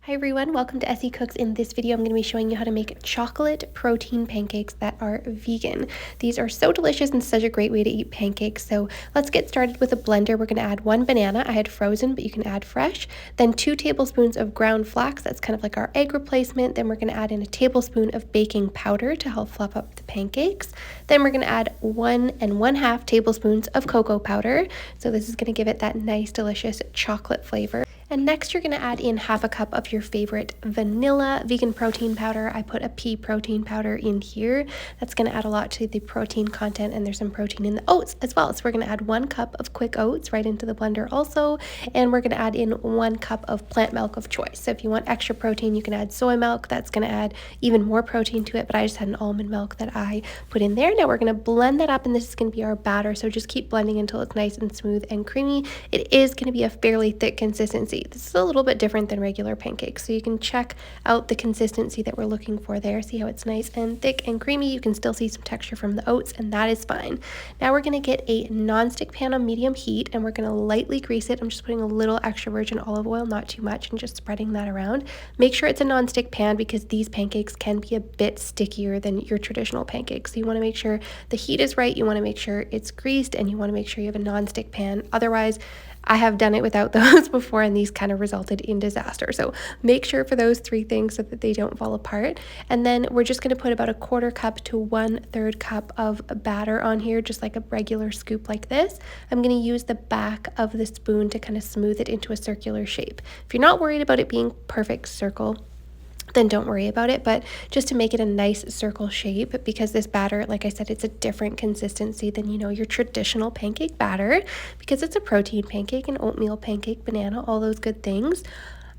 Hi everyone, welcome to Essie Cooks. In this video, I'm going to be showing you how to make chocolate protein pancakes that are vegan. These are so delicious and such a great way to eat pancakes. So let's get started with a blender. We're going to add 1 banana. I had frozen, but you can add fresh. Then 2 tablespoons of ground flax. That's kind of like our egg replacement. Then we're going to add in a tablespoon of baking powder to help fluff up the pancakes. Then we're going to add 1 1/2 tablespoons of cocoa powder. So this is going to give it that nice, delicious chocolate flavor. And next you're going to add in 1/2 cup of your favorite vanilla vegan protein powder. I put a pea protein powder in here. That's going to add a lot to the protein content, and there's some protein in the oats as well. So we're going to add 1 cup of quick oats right into the blender also, and we're going to add in 1 cup of plant milk of choice. So if you want extra protein, you can add soy milk. That's going to add even more protein to it, but I just had an almond milk that I put in there. Now we're going to blend that up, and this is going to be our batter. So just keep blending until it's nice and smooth and creamy. It is going to be a fairly thick consistency. This is a little bit different than regular pancakes, so you can check out the consistency that we're looking for there. See how it's nice and thick and creamy. You can still see some texture from the oats, and that is fine. Now we're going to get a non-stick pan on medium heat, and we're going to lightly grease it. I'm just putting a little extra virgin olive oil, not too much, and just spreading that around. Make sure it's a non-stick pan because these pancakes can be a bit stickier than your traditional pancakes. So you want to make sure the heat is right, you want to make sure it's greased, and you want to make sure you have a non-stick pan. Otherwise, I have done it without those before, and these kind of resulted in disaster. So make sure for those 3 things so that they don't fall apart. And then we're just going to put about a 1/4 cup to 1/3 cup of batter on here, just like a regular scoop like this. I'm going to use the back of the spoon to kind of smooth it into a circular shape. If you're not worried about it being perfect circle, then don't worry about it, but just to make it a nice circle shape, because this batter, like I said, it's a different consistency than, your traditional pancake batter, because it's a protein pancake, an oatmeal pancake, banana, all those good things.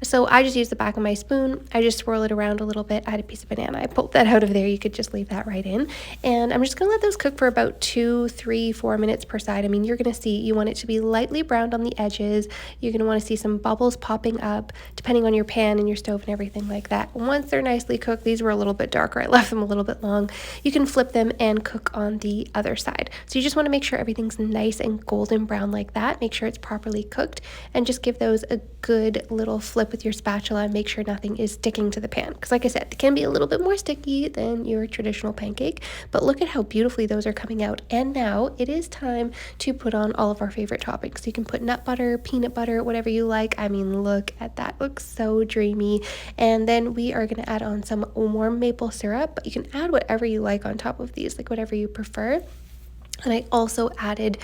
So I just use the back of my spoon. I just swirl it around a little bit. I had a piece of banana. I pulled that out of there. You could just leave that right in. And I'm just going to let those cook for about 2, 3, 4 minutes per side. I mean, you're going to see, you want it to be lightly browned on the edges. You're going to want to see some bubbles popping up, depending on your pan and your stove and everything like that. Once they're nicely cooked, these were a little bit darker. I left them a little bit long. You can flip them and cook on the other side. So you just want to make sure everything's nice and golden brown like that. Make sure it's properly cooked, and just give those a good little flip with your spatula and make sure nothing is sticking to the pan, because like I said, it can be a little bit more sticky than your traditional pancake. But look at how beautifully those are coming out. And now it is time to put on all of our favorite toppings. So you can put nut butter, peanut butter, whatever you like. I mean, look at that, looks so dreamy. And then we are going to add on some warm maple syrup, but you can add whatever you like on top of these, like whatever you prefer. And I also added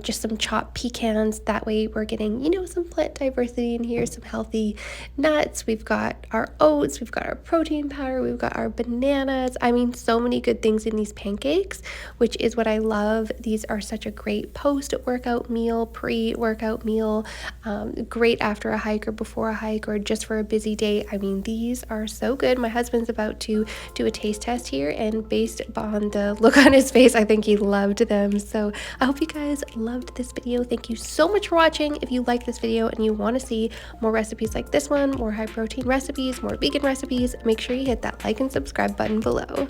just some chopped pecans. That way we're getting, some plant diversity in here, some healthy nuts. We've got our oats, we've got our protein powder, we've got our bananas. I mean, so many good things in these pancakes, which is what I love. These are such a great post-workout meal, pre-workout meal, great after a hike or before a hike or just for a busy day. I mean, these are so good. My husband's about to do a taste test here, and based on the look on his face, I think he loved them. So I hope you guys loved this video. Thank you so much for watching. If you like this video and you want to see more recipes like this one, more high protein recipes, more vegan recipes, make sure you hit that like and subscribe button below.